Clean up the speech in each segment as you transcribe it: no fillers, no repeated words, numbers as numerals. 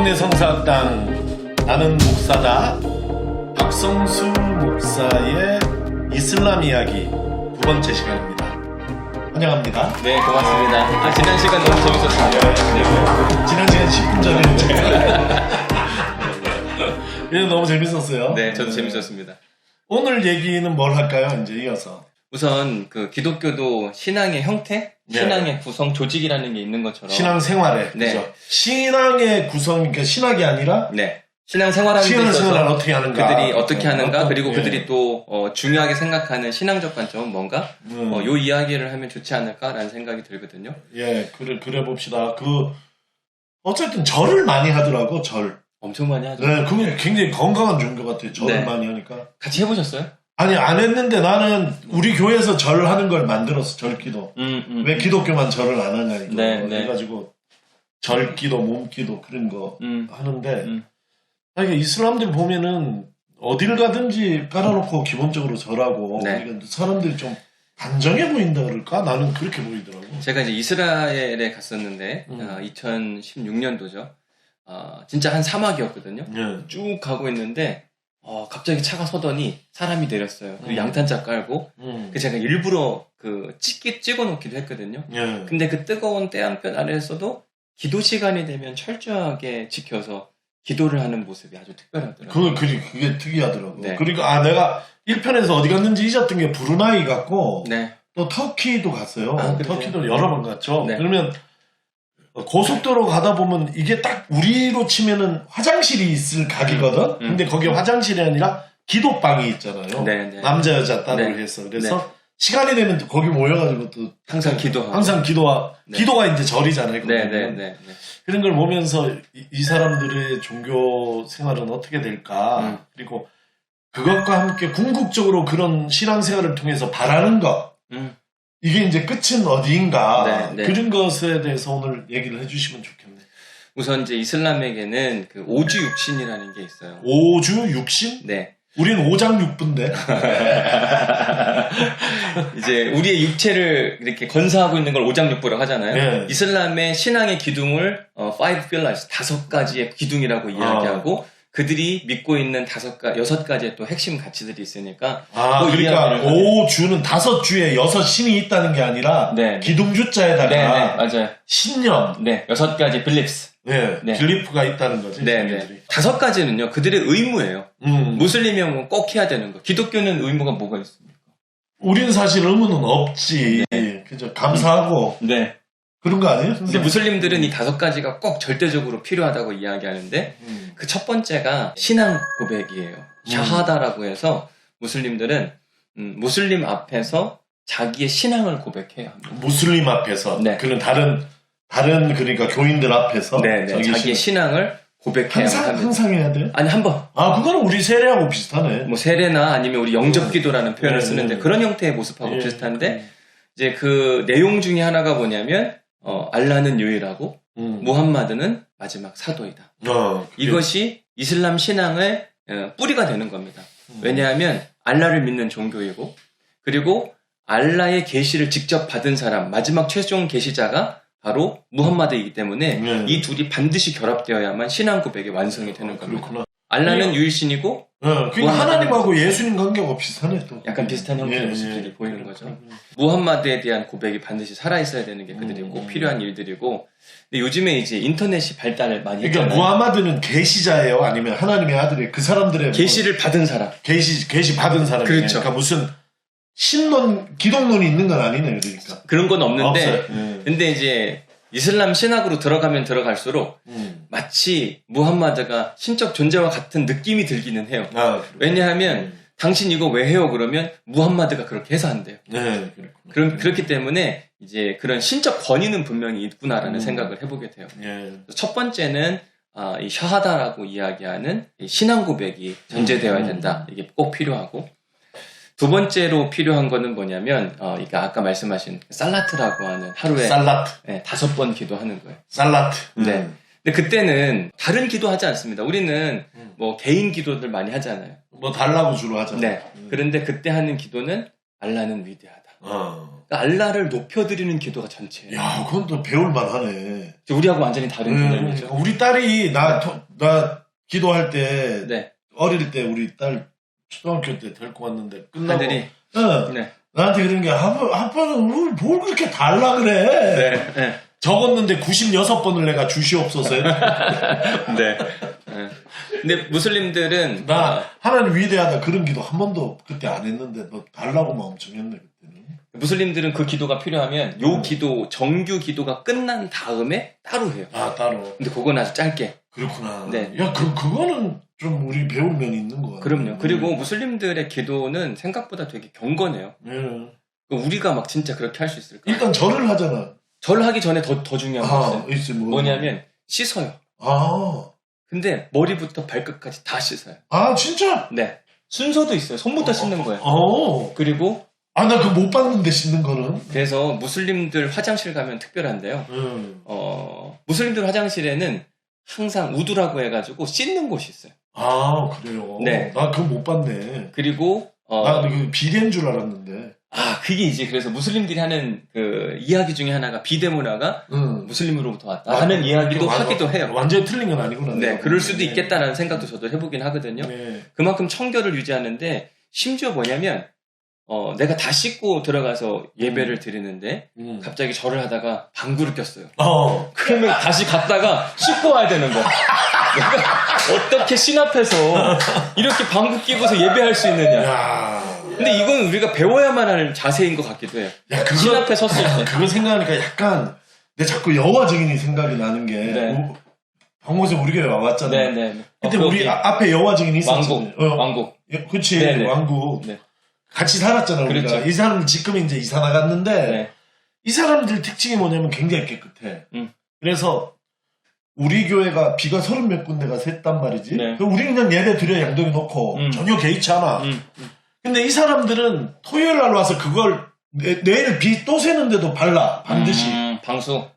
김영래 성사학당 나는 목사다 박성수 목사의 이슬람 이야기 두 번째 시간입니다. 환영합니다. 네, 고맙습니다. 지난 시간 너무 재밌었습니다. 지난 시간 10분 전에 그래도 너무 재밌었어요. 네, 저도 재밌었습니다. 오늘 얘기는 뭘 할까요? 이제 이어서 우선 그 기독교도 신앙의 형태, 네. 신앙의 구성 조직이라는 게 있는 것처럼 신앙생활에 네. 그죠? 신앙의 구성, 그러니까 신학이 아니라 네. 신앙생활하는 데 신앙생활을 있어서 어떻게 하는가, 그들이 어떻게 하는가, 그리고 예. 그들이 또 중요하게 생각하는 신앙적 관점은 뭔가 요 이야기를 하면 좋지 않을까라는 생각이 들거든요. 예, 그래 봅시다. 어쨌든 절을 많이 하더라고, 절. 엄청 많이 하죠. 네, 그게 굉장히 건강한 종교 같아요. 절을 네. 많이 하니까. 같이 해보셨어요? 아니, 안 했는데 나는 우리 교회에서 절을 하는 걸 만들었어, 절기도. 왜 기독교만 절을 안 하냐, 이거. 네, 네. 그래가지고, 절기도, 몸기도 그런 거 하는데, 이게 이슬람들 보면은 어딜 가든지 깔아놓고 기본적으로 절하고, 네. 그러니까 사람들이 좀 단정해 보인다 그럴까? 나는 그렇게 보이더라고. 제가 이제 이스라엘에 갔었는데 2016년도죠. 진짜 한 사막이었거든요. 예. 쭉 가고 있는데 갑자기 차가 서더니 사람이 내렸어요. 그리고 양탄자 깔고 제가 일부러 찍어놓기도 했거든요. 예. 근데 그 뜨거운 태양볕 아래에서도 기도 시간이 되면 철저하게 지켜서 기도를 하는 모습이 아주 특별하더라고요. 그게 특이하더라고. 네. 그리고 내가 1편에서 어디 갔는지 잊었던 게 브루나이 갔고, 네. 또 터키도 갔어요. 아, 그래요? 터키도 여러 번 갔죠. 네. 그러면 고속도로 가다 보면 이게 딱 우리로 치면은 화장실이 있을 각이거든. 근데 거기 화장실이 아니라 기도방이 있잖아요. 네, 네. 남자 여자 따로 네. 해서 그래서 시간이 되면 또 거기 모여가지고 또 항상 기도하고. 항상 네. 기도가 이제 절이잖아요. 네, 거기는. 네, 네, 네. 그런 걸 보면서 이 사람들의 종교 생활은 어떻게 될까? 그리고 그것과 함께 궁극적으로 그런 신앙생활을 통해서 바라는 것. 이게 이제 끝은 어디인가? 네, 네. 그런 것에 대해서 오늘 얘기를 해주시면 좋겠네. 우선 이제 이슬람에게는 그 오주육신이라는 게 있어요. 오주 육신? 네. 우리는 오장육부인데. 이제 우리의 육체를 이렇게 건사하고 있는 걸 오장육부라고 하잖아요. 네. 이슬람의 신앙의 기둥을 five pillars, 5가지의 기둥이라고 이야기하고 그들이 믿고 있는 6가지의 또 핵심 가치들이 있으니까 그러니까 오주는 5주에 6신이 있다는 게 아니라 네. 기둥주자에다가 네, 맞아요. 신념, 네, 6가지 beliefs. 네, 네. 빌리프가 있다는 거지. 네, 네. 5가지는요, 그들의 의무예요. 무슬림이면 꼭 해야 되는 거. 기독교는 의무가 뭐가 있습니까? 우리는 사실 의무는 없지. 네. 그죠? 감사하고. 네. 그런 거 아니에요? 근데 무슬림들은 이 5가지가 꼭 절대적으로 필요하다고 이야기하는데 그 첫 번째가 신앙 고백이에요. 샤하다라고 해서 무슬림들은 무슬림 앞에서 자기의 신앙을 고백해야 합니다. 무슬림 앞에서. 네. 그는 다른 그러니까 교인들 앞에서. 네, 자기의 신앙을 고백해야 합니다. 항상 해야 돼요? 아니, 한 번. 그거는 우리 세례하고 비슷하네. 뭐 세례나 아니면 우리 영접기도라는 표현을 네, 쓰는데 네. 그런 형태의 모습하고 비슷한데 이제 그 내용 중에 하나가 뭐냐면 알라는 유일하고 무함마드는 마지막 사도이다. 이것이 이슬람 신앙의 뿌리가 되는 겁니다. 왜냐하면 알라를 믿는 종교이고 그리고 알라의 계시를 직접 받은 사람, 마지막 최종 계시자가 바로 무함마드이기 때문에 이 둘이 반드시 결합되어야만 신앙 고백이 완성이 되는 겁니다. 그렇구나. 알라는 유일신이고 그러니까 하나님하고 예수님 관계가 비슷하네 또. 약간 비슷한 형태의 모습들이 보이는 거죠. 무함마드에 대한 고백이 반드시 살아있어야 되는 게 그들이 꼭 필요한 일들이고 근데 요즘에 이제 인터넷이 발달을 많이 했잖아요. 그러니까 무함마드는 계시자예요? 아니면 하나님의 아들이 그 사람들의 계시를 받은 사람. 계시 받은 사람이에요. 그렇죠. 그러니까 무슨 신론, 기독론이 있는 건 아니네요. 그러니까. 그런 건 없는데 없어요. 근데 이제 이슬람 신학으로 들어가면 들어갈수록 마치 무함마드가 신적 존재와 같은 느낌이 들기는 해요. 왜냐하면 당신 이거 왜 해요? 그러면 무함마드가 그렇게 해서 한대요. 네, 그렇기 때문에 이제 그런 신적 권위는 분명히 있구나라는 생각을 해보게 돼요. 첫 번째는 이 샤하다라고 이야기하는 이 신앙 고백이 전제되어야 된다. 이게 꼭 필요하고 두 번째로 필요한 거는 뭐냐면 이게 아까 말씀하신 살라트라고 하는 하루에 살라트. 5번 기도하는 거예요. 살라트. 네. 근데 그때는 다른 기도하지 않습니다. 우리는 뭐 개인 기도들 많이 하잖아요. 뭐 달라고 주로 하잖아요. 네. 그런데 그때 하는 기도는 알라는 위대하다. 그러니까 알라를 높여드리는 기도가 전체예요. 야, 그건 또 배울만 하네. 우리하고 완전히 다른 개념이죠. 우리 딸이 나 기도할 때 네. 어릴 때 우리 딸 초등학교 때 데리고 왔는데 끝나고 아들이 응. 네. 나한테 그런 게 아빠는 뭘 그렇게 달라 그래. 네. 네. 적었는데 96번을 내가 주시옵소서. 네. 네. 근데 무슬림들은 나 하나님 위대하다 그런 기도 한 번도 그때 안 했는데 너 달라고만 엄청 했네 그때는. 무슬림들은 그 기도가 필요하면 요 기도 정규 기도가 끝난 다음에 따로 해요. 아 따로. 근데 그건 아주 짧게. 그렇구나. 네. 야 그거는 좀 우리 배울 면이 있는 거 같아. 그럼요. 그리고 무슬림들의 기도는 생각보다 되게 경건해요. 우리가 막 진짜 그렇게 할 수 있을까? 일단 절을 하잖아. 절 하기 전에 더 중요한 거 있어요. 뭐냐면 씻어요. 아. 근데 머리부터 발끝까지 다 씻어요. 아 진짜? 네. 순서도 있어요. 손부터 씻는 거예요. 그리고 나 그거 못 봤는데 씻는 거는. 그래서 무슬림들 화장실 가면 특별한데요. 무슬림들 화장실에는 항상 우두라고 해가지고 씻는 곳이 있어요. 아 그래요? 네. 나 그거 못 봤네. 그리고 나는 비대인 줄 알았는데. 그게 이제 그래서 무슬림들이 하는 그 이야기 중에 하나가 비대 문화가 무슬림으로부터 왔다 하는 이야기도 하기도 해요. 완전히 틀린 건 아니구나. 네, 그럴 수도 있겠다라는 생각도 저도 해보긴 하거든요. 네. 그만큼 청결을 유지하는데 심지어 뭐냐면 내가 다 씻고 들어가서 예배를 드리는데 갑자기 절을 하다가 방구를 꼈어요. 그러면 다시 갔다가 씻고 와야 되는 거야. 내가 어떻게 신 앞에서 이렇게 방구 끼고서 예배할 수 있느냐. 야. 근데 이건 우리가 배워야만 하는 자세인 것 같기도 해요. 신 앞에 섰을 때. 그거 생각하니까 약간 내 자꾸 여호와 증인이 생각이 나는 게 방금에서 우리 교회 와봤잖아. 네네. 그때 우리 앞에 여호와 증인이 있었잖아요. 왕국. 그치. 네네. 왕국. 네. 같이 살았잖아 우리가. 그렇죠. 이 사람들 지금 이제 이사 나갔는데 네. 이 사람들 특징이 뭐냐면 굉장히 깨끗해. 그래서 우리 교회가 비가 30몇 군데가 샜단 말이지. 네. 우리는 그냥 예배 드려 양동이 놓고 전혀 개의치 않아. 근데 이 사람들은 토요일 날 와서 그걸 내일 비 또 새는데도 발라 반드시. 방수.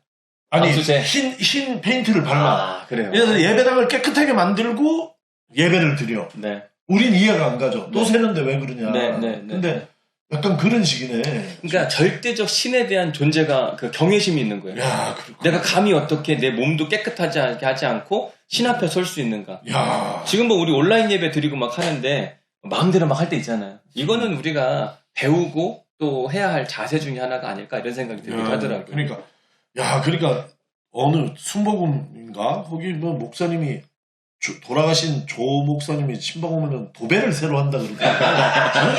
아니 방수제. 흰 페인트를 발라. 그래요. 그래서 예배당을 깨끗하게 만들고 예배를 드려. 네. 우린 이해가 안 가죠. 또 새는데 왜 그러냐. 근데 약간 그런 식이네. 그러니까 절대적 신에 대한 존재가 그 경외심이 있는 거예요. 야, 내가 감히 어떻게 내 몸도 깨끗하지 하지 않고 신 앞에 설 수 있는가. 야. 지금 뭐 우리 온라인 예배 드리고 막 하는데 마음대로 막 할 때 있잖아요. 이거는 우리가 배우고 또 해야 할 자세 중에 하나가 아닐까 이런 생각이 들기도 하더라고요. 그러니까 어느 순복음인가 거기 뭐 목사님이 돌아가신 조 목사님이 신방 오면은 도배를 새로 한다 그러더라고요.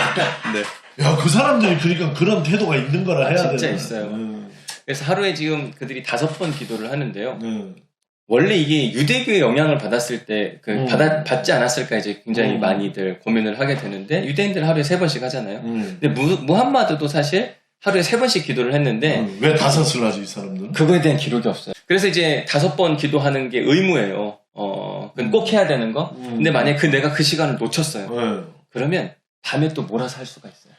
네. 야, 그 사람들이 그러니까 그런 태도가 있는 거라 해야 되나? 진짜 있어요. 그래서 하루에 지금 그들이 5번 기도를 하는데요. 원래 이게 유대교의 영향을 받았을 때 받지 않았을까 이제 굉장히 많이들 고민을 하게 되는데 유대인들은 하루에 3번씩 하잖아요. 근데 무함마드도 사실 하루에 3번씩 기도를 했는데 왜 5을 하지 이 사람들은? 그거에 대한 기록이 없어요. 그래서 이제 5번 기도하는 게 의무예요. 그건 꼭 해야 되는 거. 근데 만약에 내가 그 시간을 놓쳤어요. 그러면 밤에 또 몰아서 할 수가 있어요.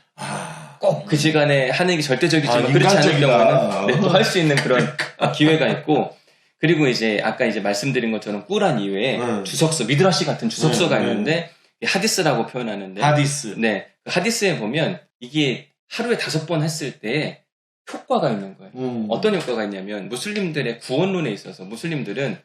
꼭 그 시간에 하는 게 절대적이지만 그렇지 않을 경우에는 또 할 수 있는 그런 기회가 있고 그리고 이제 아까 이제 말씀드린 것처럼 꾸란 이외에 주석서 미드라시 같은 주석서가 있는데 하디스라고 표현하는데 하디스. 네, 그 하디스에 보면 이게 하루에 5번 했을 때 효과가 있는 거예요. 어떤 효과가 있냐면 무슬림들의 구원론에 있어서 무슬림들은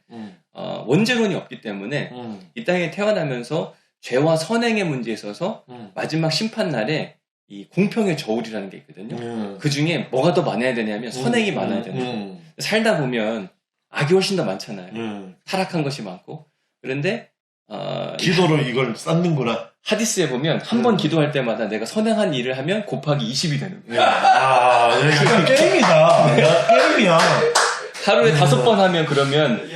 원죄론이 없기 때문에 이 땅에 태어나면서 죄와 선행의 문제에 있어서 마지막 심판날에 이 공평의 저울이라는 게 있거든요. 그 중에 뭐가 더 많아야 되냐면 선행이 많아야 되는 살다 보면 악이 훨씬 더 많잖아요. 타락한 것이 많고 그런데 기도로 이걸 쌓는구나. 하디스에 보면 한 번 기도할 때마다 내가 선행한 일을 하면 곱하기 20이 되는 거예요. 이건 게임이다. 게임이야. 하루에 5번 하면 그러면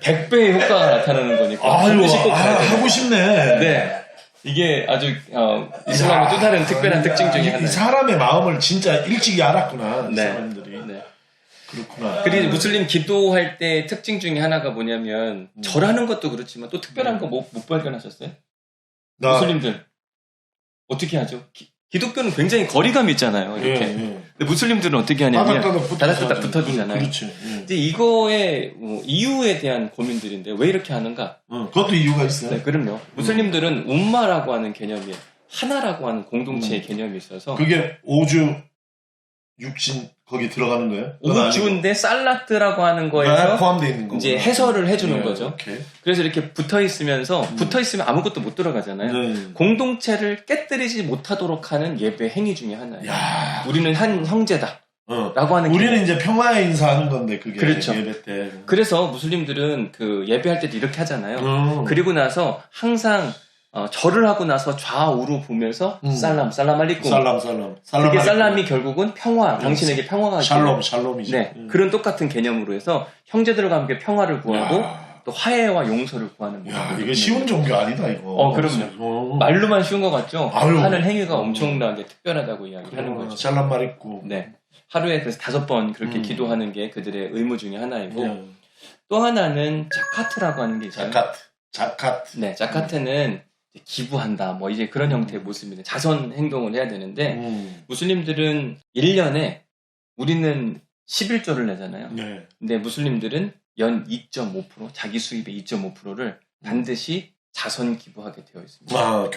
100배의 효과가 나타나는 거니까 하고 싶네. 네. 이게 아주 이슬람의 또 다른 특별한 특징 중에 하나예요. 이 사람의 마음을 진짜 일찍이 알았구나. 이 사람들이. 네. 그렇구나. 그리고 무슬림 기도할 때 특징 중에 하나가 뭐냐면 절하는 것도 그렇지만 또 특별한 거 못 발견하셨어요? 무슬림들 어떻게 하죠? 기독교는 굉장히 거리감이 있잖아요. 이렇게. 근데 무슬림들은 어떻게 하냐면 다닥다닥 붙어주잖아요. 그렇지. 근데 이거의 이유에 대한 고민들인데 왜 이렇게 하는가? 그것도 이유가 있어요. 네, 그럼요. 무슬림들은 um마라고 하는 개념이 하나라고 하는 공동체의 개념이 있어서 그게 5주 육신 거기 들어가는 거예요? 그건 우주인데 살라드라고 하는 거에서 포함되어 있는 거 이제 해설을 해주는 거죠. 오케이. 그래서 이렇게 붙어 있으면 아무것도 못 들어가잖아요. 공동체를 깨뜨리지 못하도록 하는 예배 행위 중에 하나예요. 야. 우리는 한 형제다. 라고 하는 우리는 이제 평화의 인사하는 건데 그게 그렇죠. 예배 때. 그래서 무슬림들은 그 예배할 때도 이렇게 하잖아요. 그리고 나서 항상 절을 하고 나서 좌우로 보면서 살람 알리쿰. 그게 살람이 결국은 평화, 당신에게 평화가 샬롬이죠. 네, 그런 똑같은 개념으로 해서 형제들과 함께 평화를 구하고 또 화해와 용서를 구하는 거예요. 이게 쉬운 종교 아니다 이거. 그럼요. 말로만 쉬운 것 같죠. 하는 행위가 엄청나게 특별하다고 이야기하는 거죠. 샬롬 말 있고. 네, 하루에 그래서 5번 그렇게 기도하는 게 그들의 의무 중에 하나이고 또 하나는 자카트라고 하는 게 있어요. 자카트. 네, 자카트는 기부한다, 뭐 이제 그런 형태의 모습입니다. 자선 행동을 해야 되는데 무슬림들은 1년에 우리는 11조를 내잖아요. 네. 근데 무슬림들은 연 2.5% 자기 수입의 2.5%를 반드시 자선 기부하게 되어 있습니다.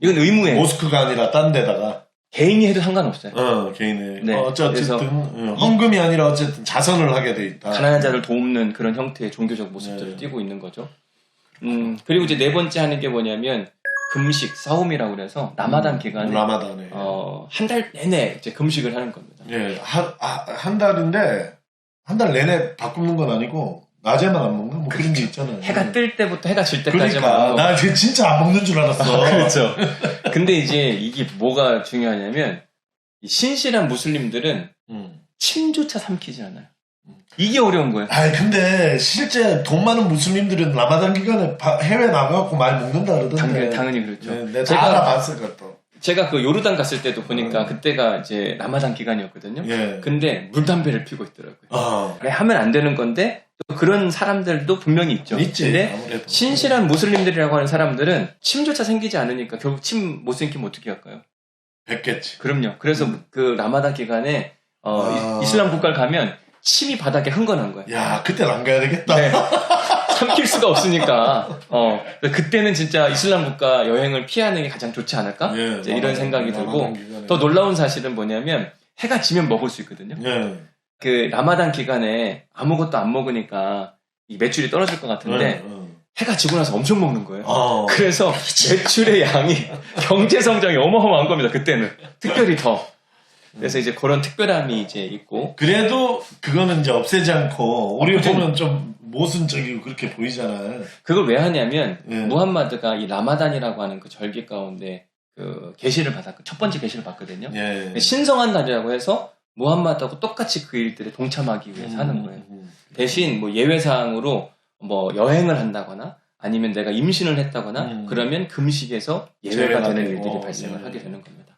이건 의무예요. 모스크가 아니라 딴 데다가 개인이 해도 상관없어요. 개인이. 네. 어쨌든 헌금이 아니라 어쨌든 자선을 하게 돼 있다. 가난한 자를 돕는 그런 형태의 종교적 모습들을 띠고 있는 거죠. 그리고 이제 네 번째 하는 게 뭐냐면 금식, 사움이라고 그래서 라마단 기간에 라마단에 한 달 내내 이제 금식을 하는 겁니다. 예, 한 달인데 한 달 내내 바꾸는 건 아니고 낮에만 안 먹나? 뭐 그런 게 있잖아요. 해가 뜰 때부터 해가 질 때까지만. 그러니까 나 진짜 안 먹는 줄 알았어. 그렇죠. 근데 이제 이게 뭐가 중요하냐면 이 신실한 무슬림들은 침조차 삼키지 않아요. 이게 어려운 거예요. 근데 실제 돈 많은 무슬림들은 라마단 기간에 해외 나가고 많이 먹는다 그러던데. 당연히 그렇죠. 네, 제가 알아봤을 것도. 제가 그 요르단 갔을 때도 보니까 그때가 이제 라마단 기간이었거든요. 예. 근데 물담배를 피고 있더라고요. 하면 안 되는 건데 또 그런 사람들도 분명히 있죠. 있지. 근데 아무래도. 신실한 무슬림들이라고 하는 사람들은 침조차 생기지 않으니까 결국 침 못 생기면 어떻게 할까요? 뱉겠지. 그럼요. 그래서 그 라마단 기간에 이슬람 국가를 가면 침이 바닥에 흥건한 거예요. 야, 그때는 안 가야 되겠다. 네. 삼킬 수가 없으니까. 그때는 진짜 이슬람 국가 여행을 피하는 게 가장 좋지 않을까? 예, 이제 이런 생각이 들고 더 놀라운 사실은 뭐냐면 해가 지면 먹을 수 있거든요. 예. 그 라마단 기간에 아무것도 안 먹으니까 이 매출이 떨어질 것 같은데 해가 지고 나서 엄청 먹는 거예요. 그래서 매출의 양이 경제 성장이 어마어마한 겁니다. 그때는 특별히 더. 그래서 이제 그런 특별함이 이제 있고. 그래도 그거는 이제 없애지 않고 우리 보면 좀 모순적이고 그렇게 보이잖아요. 그걸 왜 하냐면 무함마드가 이 라마단이라고 하는 그 절기 가운데 그 계시를 받았고 첫 번째 계시를 받거든요. 신성한 날이라고 해서 무함마드하고 똑같이 그 일들에 동참하기 위해서 하는 거예요. 대신 뭐 예외사항으로 뭐 여행을 한다거나 아니면 내가 임신을 했다거나 그러면 금식에서 예외가 되는 일들이 발생을 하게 되는 겁니다.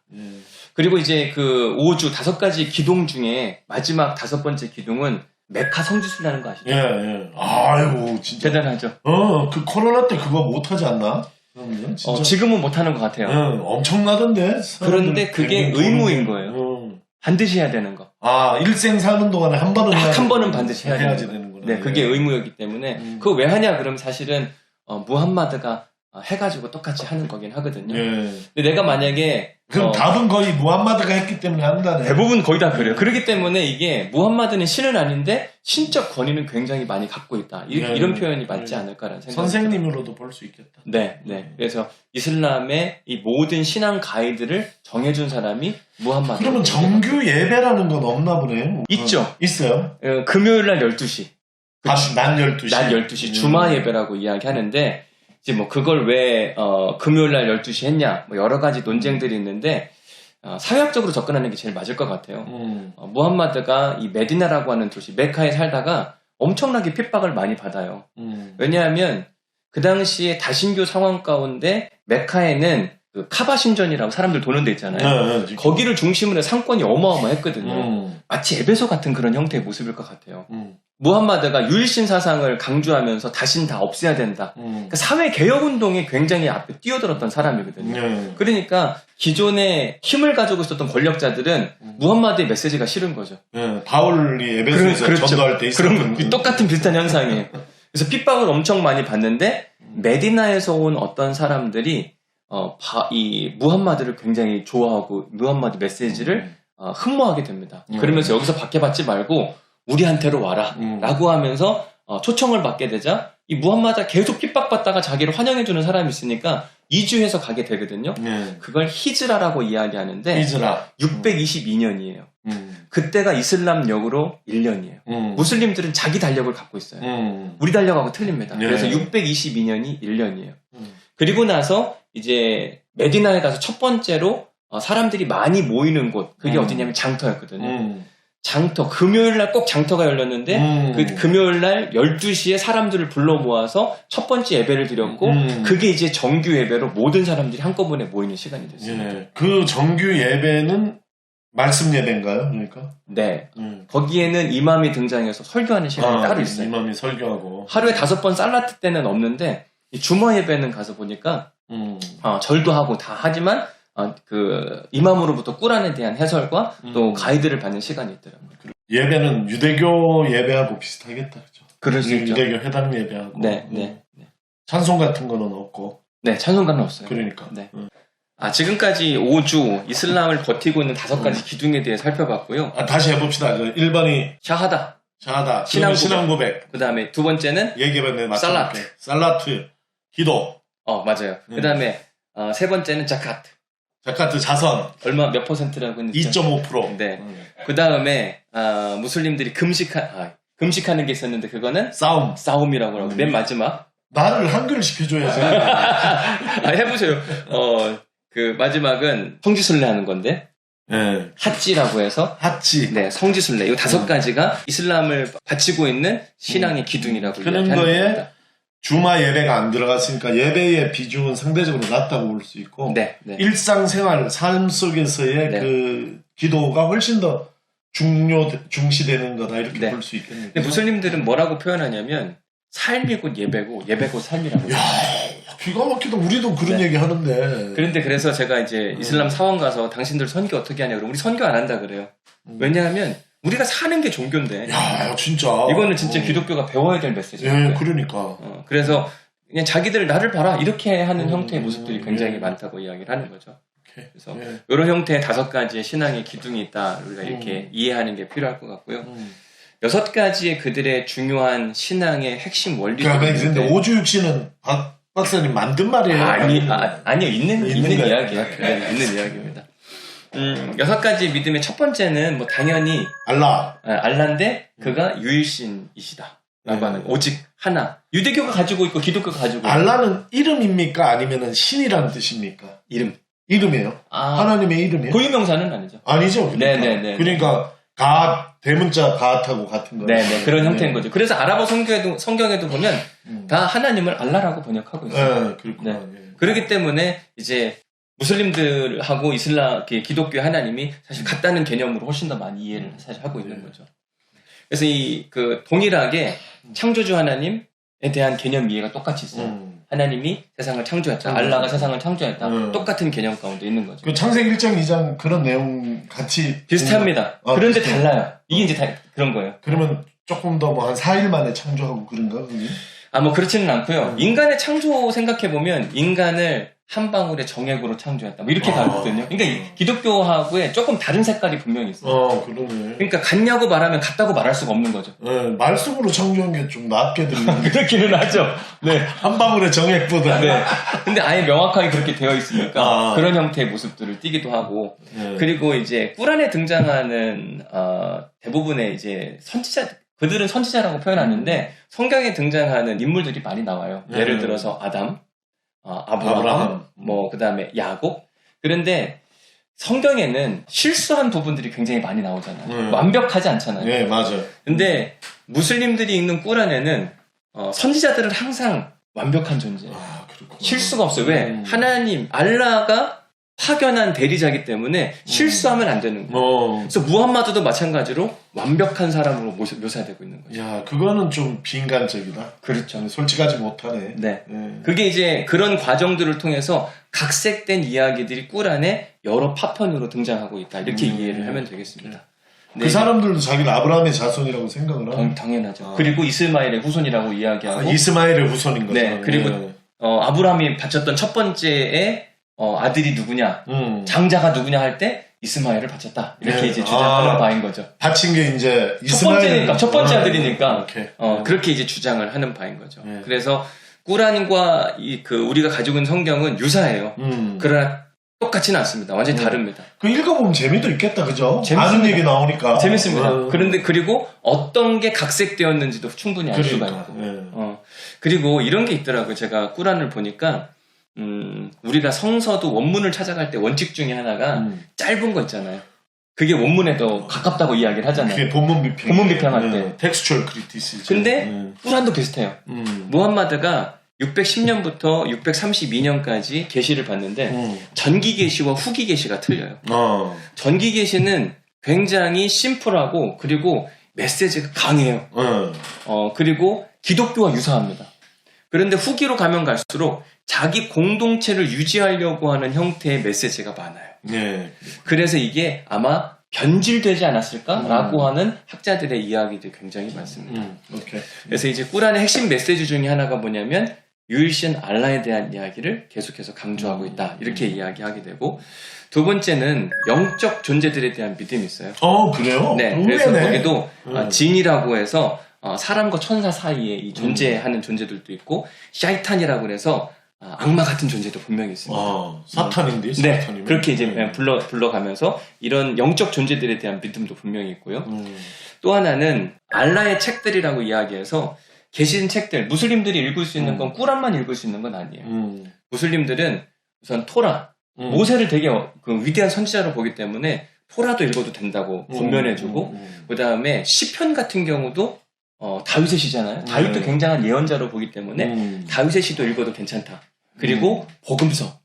그리고 이제 그 5주 5가지 기둥 중에 마지막 5번째 기둥은 메카 성지순이라는 거 아시죠? 예. 아이고 진짜 대단하죠. 그 코로나 때 그거 못 하지 않나? 진짜. 지금은 못 하는 것 같아요. 엄청나던데. 그런데 그게 의무인 거예요. 반드시 해야 되는 거. 일생 사는 동안에 한 번은 한 번은 반드시 해야지 되는구나. 네, 그게 의무였기 때문에 그거 왜 하냐? 그럼 사실은 무함마드가 해가지고 똑같이 하는 거긴 하거든요. 근데 내가 만약에 그럼 답은 거의 무함마드가 했기 때문에 한다네. 대부분 거의 다 그래요. 그렇기 때문에 이게 무함마드는 신은 아닌데 신적 권위는 굉장히 많이 갖고 있다. 이런 표현이 맞지 않을까라는 생각이 선생님으로도 볼 수 있겠다. 네. 그래서 이슬람의 이 모든 신앙 가이드를 정해준 사람이 무함마드. 그러면 정규 예배라는 건 없나 보네요. 있죠. 있어요. 금요일 날 12시. 낮 12시. 낮 12시. 주마 예배라고 이야기하는데 이제 뭐 그걸 왜 금요일 날 12시 했냐 뭐 여러 가지 논쟁들이 있는데 사회학적으로 접근하는 게 제일 맞을 것 같아요. 무함마드가 이 메디나라고 하는 도시 메카에 살다가 엄청나게 핍박을 많이 받아요. 왜냐하면 그 당시에 다신교 상황 가운데 메카에는 그 카바 신전이라고 사람들 도는 데 있잖아요. 거기를 중심으로 상권이 어마어마했거든요. 마치 에베소 같은 그런 형태의 모습일 것 같아요. 무함마드가 유일신 사상을 강조하면서 다신 다 없애야 된다. 그러니까 사회 개혁 운동에 굉장히 앞에 뛰어들었던 사람이거든요. 그러니까 기존에 힘을 가지고 있었던 권력자들은 무함마드의 메시지가 싫은 거죠. 바울이 에베소에서 전도할 때 있었던 똑같은 비슷한 현상이에요. 그래서 핍박을 엄청 많이 받는데 메디나에서 온 어떤 사람들이 이 무함마드를 굉장히 좋아하고 무함마드 메시지를 흠모하게 됩니다. 그러면서 여기서 박해받지 말고 우리한테로 와라 라고 하면서 초청을 받게 되자 이 무함마드가 계속 핍박받다가 자기를 환영해주는 사람이 있으니까 이주해서 가게 되거든요. 그걸 히즈라라고 이야기하는데 히즈라. 622년이에요. 그때가 이슬람 역으로 1년이에요. 무슬림들은 자기 달력을 갖고 있어요. 우리 달력하고 틀립니다. 그래서 622년이 1년이에요. 그리고 나서 이제 메디나에 가서 첫 번째로 사람들이 많이 모이는 곳, 그게 어디냐면 장터였거든요. 장터, 금요일날 꼭 장터가 열렸는데 그 금요일날 12시에 사람들을 불러 모아서 첫 번째 예배를 드렸고 그게 이제 정규 예배로 모든 사람들이 한꺼번에 모이는 시간이 됐습니다. 그 정규 예배는 말씀 예배인가요? 그러니까? 네. 거기에는 이맘이 등장해서 설교하는 시간이 따로 있어요. 이맘이 설교하고. 하루에 5번 살라트 때는 없는데 이 주말 예배는 가서 보니까 절도 하고 다 하지만 그 이맘으로부터 꾸란에 대한 해설과 또 가이드를 받는 시간이 있더라고요. 예배는 유대교 예배하고 비슷하겠다, 그죠? 그럴 수 있죠. 유대교 회당 예배하고. 네. 찬송 같은 거는 없고. 네, 찬송가는 없어요. 그러니까. 네. 지금까지 5주 이슬람을 버티고 있는 5가지 기둥에 대해 살펴봤고요. 다시 해봅시다. 1번이 샤하다. 신앙 고백. 그 다음에 두 번째는 얘기해봤네. 살라트. 기도. 맞아요. 그 다음에 세 번째는 자카트. 자카트 자선. 몇 퍼센트라고 했는지. 2.5%. 네. 그 다음에 무슬림들이 금식하는 게 있었는데 그거는 싸움이라고 하고 맨 마지막. 나를 한글 시켜줘야지. 해보세요. 그 마지막은 성지순례 하는 건데. 네. 핫지라고 해서. 핫지. 네, 성지순례. 이 5가지가 이슬람을 바치고 있는 신앙의 기둥이라고 그런 거에 주마 예배가 안 들어갔으니까 예배의 비중은 상대적으로 낮다고 볼 수 있고. 네. 일상생활, 삶 속에서의 그 기도가 훨씬 더 중시되는 거다. 이렇게 볼 수 있겠네요. 근데 무슬림들은 뭐라고 표현하냐면 삶이 곧 예배고 곧 삶이라고. 야, 기가 막히다. 우리도 그런 얘기 하는데. 그런데 그래서 제가 이제 이슬람 사원 가서 당신들 선교 어떻게 하냐 그러면 우리 선교 안 한다 그래요. 왜냐하면 우리가 사는 게 종교인데. 야, 진짜. 이거는 진짜 기독교가 배워야 될 메시지예요. 그러니까. 그래서 그냥 자기들 나를 봐라 이렇게 하는 형태의 모습들이 굉장히 많다고 이야기를 하는 거죠. 그래서 이런 형태의 5가지의 신앙의 기둥이 있다. 우리가 이렇게 이해하는 게 필요할 것 같고요. 6가지의 그들의 중요한 신앙의 핵심 원리들이 있는데 5주6시는 박 박사님 만든 말이에요? 아니요. 있는 이야기야. 있는 이야기입니다. 6가지 믿음의 첫 번째는 뭐 당연히 알라인데 그가 유일신이시다. 라고 하는 오직 하나. 유대교가 가지고 있고 기독교가 가지고 있고. 알라는 이름입니까? 아니면은 신이라는 뜻입니까? 이름이에요? 하나님의 이름이에요? 고유명사는 아니죠. 아니죠. 그러니까. 네네네. 그러니까 대문자 가하고 같은 거예요. 네네. 그런 형태인 거죠. 그래서 아랍어 성경에도 보면 다 하나님을 알라라고 번역하고 있어요. 그렇구나. 그렇기 때문에 이제 무슬림들하고 기독교 하나님이 사실 같다는 개념으로 훨씬 더 많이 이해를 사실 하고 있는 거죠. 그래서 동일하게 창조주 하나님에 대한 개념 이해가 똑같이 있어요. 하나님이 세상을 창조했다. 알라가 세상을 창조했다. 똑같은 개념 가운데 있는 거죠. 그 창세기 1장, 2장 그런 내용 같이 비슷합니다. 그런데 달라요. 이게 이제 다 그런 거예요. 그러면 조금 더 한 4일 만에 창조하고 그런가? 그게? 뭐 그렇지는 않고요. 인간의 창조 생각해보면 인간을 한 방울의 정액으로 창조했다. 뭐 이렇게 가거든요. 그러니까 기독교하고의 조금 다른 색깔이 분명히 있어요. 그러네. 그러니까 같냐고 말하면 같다고 말할 수가 없는 거죠. 말씀으로 창조한 게 좀 낫게 들리는데. 그렇기는 하죠. 네. 한 방울의 정액보다. 네. 근데 아예 명확하게 그렇게 되어 있으니까 그런 형태의 모습들을 띠기도 하고. 그리고 이제 꾸란에 등장하는 대부분의 이제 그들은 선지자라고 표현하는데 성경에 등장하는 인물들이 많이 나와요. 예를 들어서 아담, 아브라함, 그 다음에 야곱. 그런데 성경에는 실수한 부분들이 굉장히 많이 나오잖아요. 완벽하지 않잖아요. 네, 맞아요. 근데 무슬림들이 읽는 꾸란에는 선지자들은 항상 완벽한 존재예요. 실수가 없어요. 왜? 하나님, 알라가 파견한 대리자이기 때문에 실수하면 안 되는 거예요. 그래서 무함마드도 마찬가지로 완벽한 사람으로 묘사되고 있는 거죠. 야, 그거는 좀 비인간적이다. 그렇죠. 솔직하지 못하네. 네. 그게 이제 그런 과정들을 통해서 각색된 이야기들이 꾸란에 여러 파편으로 등장하고 있다. 이렇게 이해를 하면 되겠습니다. 그 사람들도 자기는 아브라함의 자손이라고 생각을 하는. 당연하죠. 그리고 이스마엘의 후손이라고 이야기하고. 이스마엘의 후손인 거죠. 네. 그리고 아브라함이 바쳤던 첫 번째의 아들이 누구냐, 장자가 누구냐 할 때 이스마엘을 바쳤다. 이렇게 이제 주장하는 바인 거죠. 바친 게 이제 첫 번째 아들이니까 오케이. 그렇게 이제 주장을 하는 바인 거죠. 그래서 꾸란과 우리가 가지고 있는 성경은 유사해요. 그러나 똑같지는 않습니다. 완전히 다릅니다. 그 읽어보면 재미도 있겠다, 그죠? 아는 얘기 나오니까. 재밌습니다. 그런데 그리고 어떤 게 각색되었는지도 충분히 알 수가 있고. 그리고 이런 게 있더라고요. 제가 꾸란을 보니까 우리가 성서도 원문을 찾아갈 때 원칙 중에 하나가 짧은 거 있잖아요. 그게 원문에도 가깝다고 이야기를 하잖아요. 그게 본문 비평할 때. 텍스추얼 크리티시즘. 근데 꾸란도 비슷해요. 무함마드가 610년부터 632년까지 계시를 봤는데 전기 계시와 후기 계시가 틀려요. 전기 계시는 굉장히 심플하고 그리고 메시지가 강해요. 그리고 기독교와 유사합니다. 그런데 후기로 가면 갈수록 자기 공동체를 유지하려고 하는 형태의 메시지가 많아요. 그래서 이게 아마 변질되지 않았을까라고 하는 학자들의 이야기들이 굉장히 많습니다. 그래서 이제 꾸란의 핵심 메시지 중에 하나가 뭐냐면 유일신 알라에 대한 이야기를 계속해서 강조하고 있다. 이렇게 이야기하게 되고 두 번째는 영적 존재들에 대한 믿음이 있어요. 그래요? 네. 그래서 거기도 진이라고 해서 사람과 천사 사이에 이 존재하는 존재들도 있고 샤이탄이라고 해서 악마 같은 존재도 분명히 있습니다. 사탄인데? 네. 사탄이면? 그렇게 이제 불러가면서 이런 영적 존재들에 대한 믿음도 분명히 있고요. 또 하나는 알라의 책들이라고 이야기해서 계신 책들, 무슬림들이 읽을 수 있는 건 꾸란만 읽을 수 있는 건 아니에요. 무슬림들은 우선 토라, 모세를 되게 위대한 선지자로 보기 때문에 토라도 읽어도 된다고 권면해주고 그 다음에 시편 같은 경우도 다윗의 시잖아요. 다윗도 굉장한 예언자로 보기 때문에 다윗의 시도 읽어도 괜찮다. 그리고 복음서.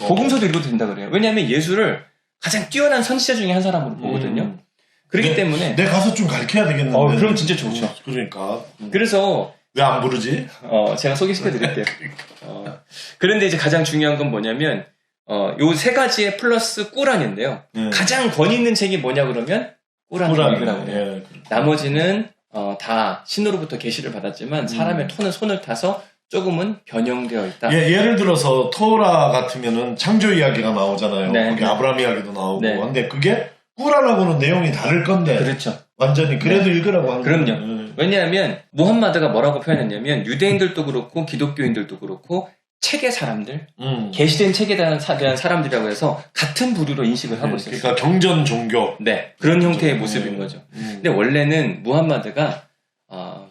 복음서도 읽어도 된다 그래요. 왜냐하면 예수를 가장 뛰어난 선지자 중에 한 사람으로 보거든요. 그렇기 때문에 내 가서 좀 가르쳐야 되겠는데. 그럼 진짜 좋죠. 그러니까. 그래서 왜 안 부르지? 제가 소개시켜 드릴게요. 그런데 이제 가장 중요한 건 뭐냐면 요 세 가지의 플러스 꾸란인데요. 가장 권위 있는 책이 뭐냐 그러면 꾸란을 읽으라고 해요. 나머지는 다 신으로부터 계시를 받았지만 사람의 손을 타서 조금은 변형되어 있다. 예를 들어서 토라 같으면은 창조 이야기가 나오잖아요. 네, 거기 아브라함 이야기도 나오고. 네. 근데 그게 꾸란하고는 내용이 다를 건데. 그렇죠. 완전히 그래도 읽으라고 하는 거예요. 그럼요. 왜냐하면 무함마드가 뭐라고 표현했냐면 유대인들도 그렇고 기독교인들도 그렇고 책의 사람들, 계시된 책에 대한 사람들이라고 해서 같은 부류로 인식을 하고 있어요. 그러니까 경전 종교. 네, 그런 형태의 모습인 거죠. 근데 원래는 무함마드가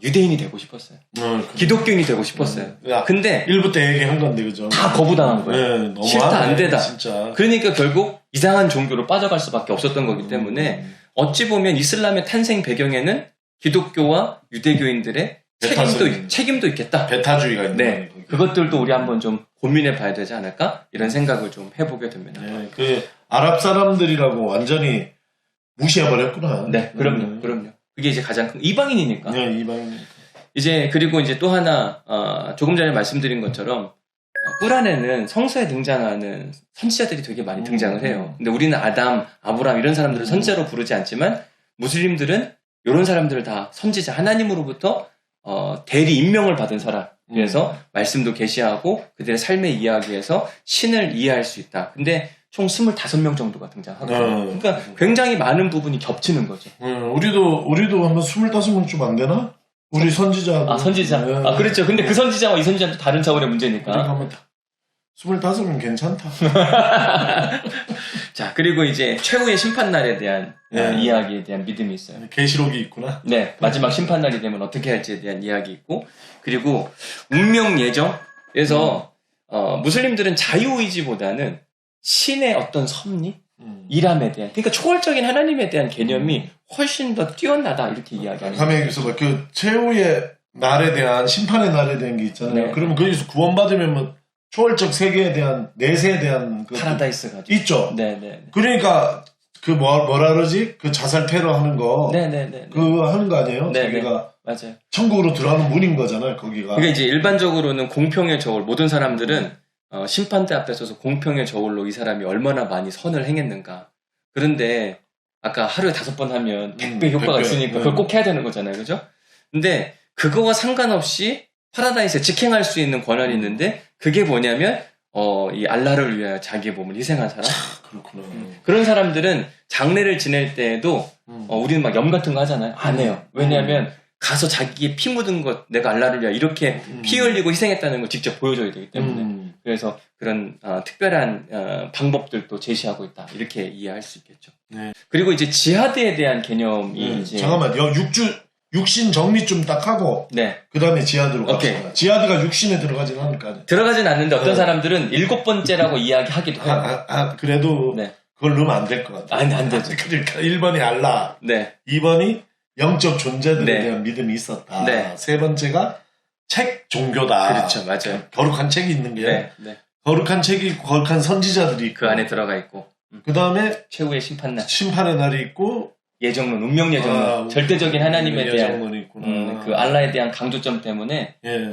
유대인이 되고 싶었어요. 기독교인이 되고 싶었어요. 근데 1부 때 얘기한 건데 그죠? 다 거부당한 거예요. 너무 싫다 안 되다. 진짜. 그러니까 결국 이상한 종교로 빠져갈 수밖에 없었던 거기 때문에 어찌 보면 이슬람의 탄생 배경에는 기독교와 유대교인들의 책임도 있겠다. 배타주의가 있는 네, 그것들도 우리 한번 좀 고민해 봐야 되지 않을까? 이런 생각을 좀 해보게 됩니다. 네, 그 아랍 사람들이라고 완전히 무시해버렸구나. 네, 그럼요. 그게 이제 가장 큰 이방인이니까. 네, 이방인이니까. 이제 그리고 이제 또 하나 조금 전에 말씀드린 것처럼 꾸란에는 성서에 등장하는 선지자들이 되게 많이 등장을 해요. 근데 우리는 아담, 아브람 이런 사람들을 선지자로 부르지 않지만 무슬림들은 이런 사람들을 다 선지자, 하나님으로부터 대리 임명을 받은 사람. 그래서 말씀도 계시하고 그들의 삶의 이야기에서 신을 이해할 수 있다. 근데 총 25명 정도가 등장하거든요. 그러니까 굉장히 많은 부분이 겹치는 거죠. 우리도 한번 25명 좀 안 되나? 우리 선지자. 선지자. 네. 그렇죠. 근데 그 선지자와 이 선지자는 또 다른 차원의 문제니까. 우리가 한번 25명 괜찮다. 자, 그리고 이제 최후의 심판날에 대한 이야기에 대한 믿음이 있어요. 계시록이 있구나. 네, 마지막 심판날이 되면 어떻게 할지에 대한 이야기 있고, 그리고 운명 예정에서 무슬림들은 자유의지보다는 신의 어떤 섭리, 일함에 대한, 그러니까 초월적인 하나님에 대한 개념이 훨씬 더 뛰어나다 이렇게 이야기하는 거예요. 가만히 있어봐. 그 최후의 날에 대한 심판의 날에 대한 게 있잖아요. 네. 그러면 거기서 구원받으면 뭐 초월적 세계에 대한 내세에 대한 파라다이스가 있죠. 네네. 그러니까 그 뭐라 그러지? 그 자살 테러 하는 거. 네네네. 그거 하는 거 아니에요? 네네. 자기가 맞아요. 천국으로 들어가는 문인 거잖아요. 거기가. 그러니까 이제 일반적으로는 공평의 저울, 모든 사람들은 심판대 앞에 서서 공평의 저울로 이 사람이 얼마나 많이 선을 행했는가. 그런데 아까 하루에 5번 하면 100배 효과가 100배. 있으니까 그걸 꼭 해야 되는 거잖아요. 그죠? 근데 그거와 상관없이 파라다이스에 직행할 수 있는 권한이 있는데 그게 뭐냐면 이 알라를 위하여 자기의 몸을 희생한 사람. 그렇구나. 그런 사람들은 장례를 지낼 때에도 우리는 막 염 같은 거 하잖아요. 안 해요. 왜냐하면 가서 자기의 피 묻은 것, 내가 알라를 위하여 이렇게 피 흘리고 희생했다는 걸 직접 보여줘야 되기 때문에 그래서 그런 특별한 방법들도 제시하고 있다. 이렇게 이해할 수 있겠죠. 네. 그리고 이제 지하드에 대한 개념이 이제 잠깐만, 육신 정리 좀 딱 하고 네. 그 다음에 지하드로 갑시다. 지하드가 육신에 들어가진 않으니까. 들어가진 않는데 어떤 사람들은 7번째라고 이야기하기도 해요. 그래도 네. 그걸 넣으면 안 될 것 같아. 안 되죠. 그러니까 1번이 알라, 네. 2번이 영적 존재들에 네. 대한 믿음이 있었다. 네. 세 번째가 책 종교다. 그렇죠, 맞아요. 거룩한 책이 있는 게 네. 네. 거룩한 책이 있고 거룩한 선지자들이 있고 그 안에 들어가 있고 그 다음에 최후의 심판날, 심판의 날이 있고 예정론, 운명 예정론, 절대적인 하나님에 대한 그 알라에 대한 강조점 때문에 예.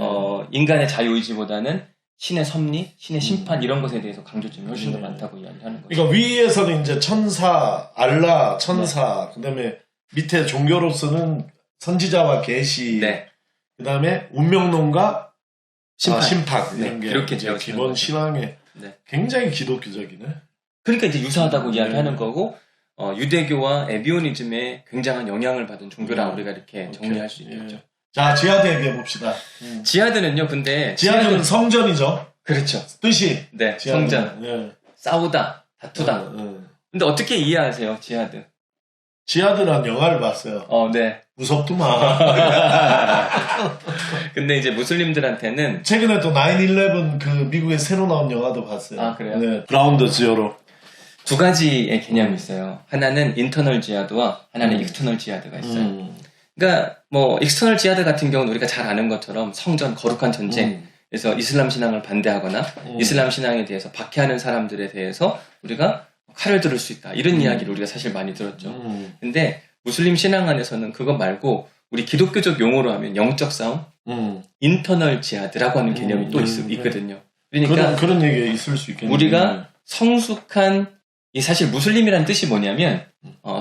인간의 자유의지보다는 신의 섭리, 신의 심판 이런 것에 대해서 강조점이 훨씬 더 많다고 이야기하는 거죠. 그러니까 위에서는 이제 천사, 알라, 천사, 그다음에 밑에 종교로서는 선지자와 계시, 네. 그다음에 운명론과 심판, 이런 게 이렇게 이제 되어 기본 신앙에 굉장히 기독교적이네. 그러니까 이제 유사하다고 이야기하는 거고 유대교와 에비오니즘에 굉장한 영향을 받은 종교라 우리가 이렇게 정리할 수 있겠죠. 자, 지하드 얘기해 봅시다. 지하드는요, 근데 지하드는 성전이죠. 그렇죠. 뜻이 네, 지하드는. 성전. 예. 싸우다, 다투다. 근데 어떻게 이해하세요, 지하드? 지하드란 영화를 봤어요. 네. 무섭더만. 근데 이제 무슬림들한테는 최근에 또 9/11 그 미국에 새로 나온 영화도 봤어요. 아, 그래요? 네. 그라운드 지어로. 두 가지의 개념이 있어요. 하나는 인터널 지하드와 하나는 익스터널 지하드가 있어요. 그러니까 뭐 익스터널 지하드 같은 경우는 우리가 잘 아는 것처럼 성전, 거룩한 전쟁, 그래서 이슬람 신앙을 반대하거나 이슬람 신앙에 대해서 박해하는 사람들에 대해서 우리가 칼을 들을 수 있다. 이런 이야기를 우리가 사실 많이 들었죠. 근데 무슬림 신앙 안에서는 그거 말고 우리 기독교적 용어로 하면 영적 싸움, 인터널 지하드라고 하는 개념이 또 있거든요. 그러니까 그런 얘기 있을 수 있겠네요. 우리가 성숙한 이 사실 무슬림이라는 뜻이 뭐냐면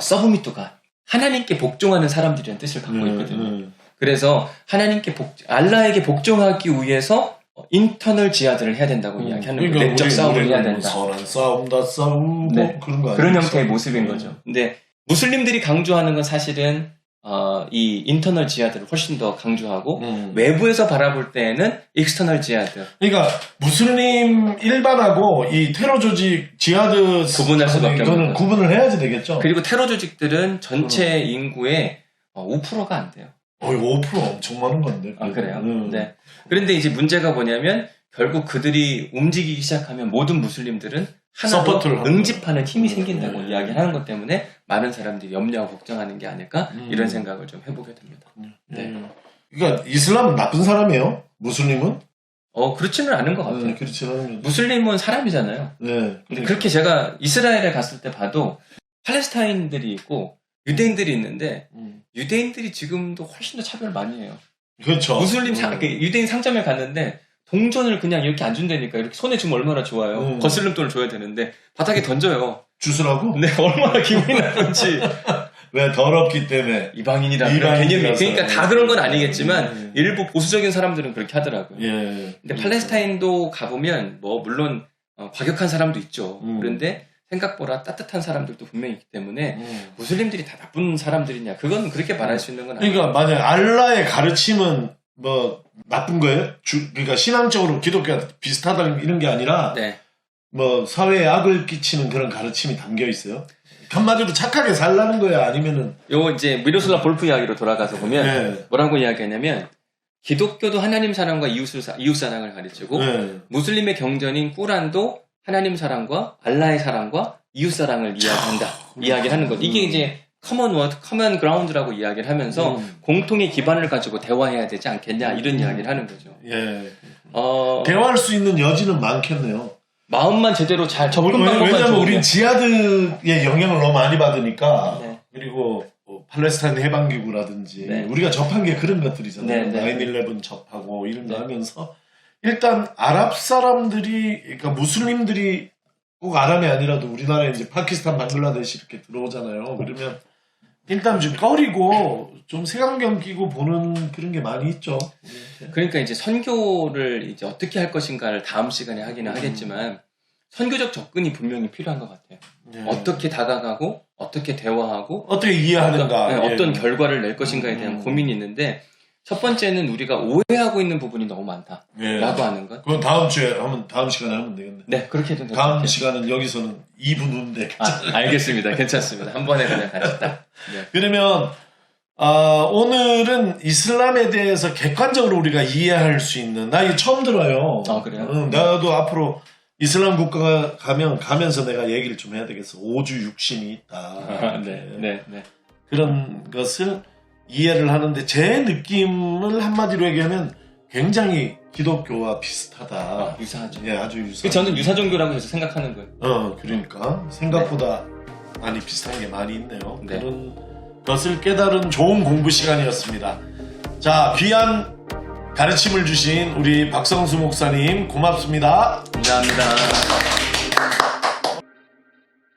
서브미투가 하나님께 복종하는 사람들이라는 뜻을 갖고 있거든요. 그래서 하나님께 알라에게 복종하기 위해서 인터널 지하드를 해야 된다고 이야기하는 거예요. 그러니까 내적 싸움을 해야 된다. 선한 싸움, 다 싸움, 네. 그런 거 아니에요? 그런 형태의 모습인 거죠. 근데 무슬림들이 강조하는 건 사실은 이 인터널 지하드를 훨씬 더 강조하고 외부에서 바라볼 때에는 익스터널 지하드. 그러니까 무슬림 일반하고 이 테러 조직 지하드 구분할 수밖에 없는 거죠. 구분을 해야지 되겠죠. 그리고 테러 조직들은 전체 인구의 5%가 안 돼요. 5% 엄청 많은 건데. 아, 그래요? 네. 그런데 이제 문제가 뭐냐면 결국 그들이 움직이기 시작하면 모든 무슬림들은 하나로 응집하는 힘이 생긴다고 이야기하는 것 때문에 많은 사람들이 염려하고 걱정하는 게 아닐까 이런 생각을 좀 해보게 됩니다. 네. 그러니까 이슬람은 나쁜 사람이에요? 무슬림은? 그렇지는 않은 것 같아요. 그렇지는 않은 무슬림은 사람이잖아요. 네. 근데 그렇게 제가 이스라엘에 갔을 때 봐도 팔레스타인들이 있고 유대인들이 있는데 유대인들이 지금도 훨씬 더 차별을 많이 해요. 그렇죠. 무슬림 유대인 상점에 갔는데 동전을 그냥 이렇게 안 준다니까. 이렇게 손에 주면 얼마나 좋아요. 거슬림돈을 줘야 되는데 바닥에 던져요. 주스라고? 네, 얼마나 기분이 나쁜지. 왜 더럽기 때문에 이방인이라는 개념이. 그러니까 다 그런 건 아니겠지만 일부 보수적인 사람들은 그렇게 하더라고요. 근데 팔레스타인도 가보면 뭐 물론 과격한 사람도 있죠. 그런데 생각보다 따뜻한 사람들도 분명히 있기 때문에 무슬림들이 다 나쁜 사람들이냐, 그건 그렇게 말할 수 있는 건 아니에요. 그러니까 만약 알라의 가르침은 뭐 나쁜 거예요? 그러니까 신앙적으로 기독교가 비슷하다 이런 게 아니라 네. 뭐 사회에 악을 끼치는 그런 가르침이 담겨 있어요? 한마디로 착하게 살라는 거야? 아니면은 요 이제 미로슬라 볼프 이야기로 돌아가서 보면 뭐라고 이야기하냐면 기독교도 하나님 사랑과 이웃 사랑을 가르치고 무슬림의 경전인 꾸란도 하나님 사랑과 알라의 사랑과 이웃 사랑을 이야기한다. 이야기를 하는 것. 이게 이제 커먼 그라운드라고 이야기를 하면서 공통의 기반을 가지고 대화해야 되지 않겠냐 이런 이야기를 하는 거죠. 대화할 수 있는 여지는 많겠네요. 마음만 제대로 잘 접근 방법만 왜냐면 우린 지하드의 영향을 너무 많이 받으니까 네. 그리고 팔레스타인 해방기구라든지 우리가 접한 게 그런 것들이잖아요. 9/11 접하고 이런 거 하면서 일단 아랍 사람들이, 그러니까 무슬림들이 꼭 아랍이 아니라도 우리나라에 이제 파키스탄, 방글라데시 이렇게 들어오잖아요. 그러면 일단 좀 꺼리고 좀 색안경 끼고 보는 그런 게 많이 있죠. 그러니까 이제 선교를 이제 어떻게 할 것인가를 다음 시간에 하기는 하겠지만 선교적 접근이 분명히 필요한 것 같아요. 어떻게 다가가고 어떻게 대화하고 어떻게 이해하는가, 어떤 결과를 낼 것인가에 대한 고민이 있는데 첫 번째는 우리가 오해하고 있는 부분이 너무 많다라고 하는 것. 그건 다음 시간에 하면 되겠네. 네, 그렇게 해도 돼요. 다음 시간은 여기서는 2분 후인데. 알겠습니다. 괜찮습니다. 한 번에 그냥 같이 딱. 네. 그러면 오늘은 이슬람에 대해서 객관적으로 우리가 이해할 수 있는, 나 이거 처음 들어요. 그래요? 나도 앞으로 이슬람 국가 가면서 내가 얘기를 좀 해야 되겠어. 오주 육신이 있다. 네. 그런 것을 이해를 하는데 제 느낌을 한마디로 얘기하면 굉장히 기독교와 비슷하다. 유사하죠. 예, 아주 유사. 저는 유사종교라고 해서 생각하는 거예요. 그러니까 생각보다 많이 비슷한 게 많이 있네요. 네. 그런 것을 깨달은 좋은 공부 시간이었습니다. 자, 귀한 가르침을 주신 우리 박성수 목사님 고맙습니다. 감사합니다.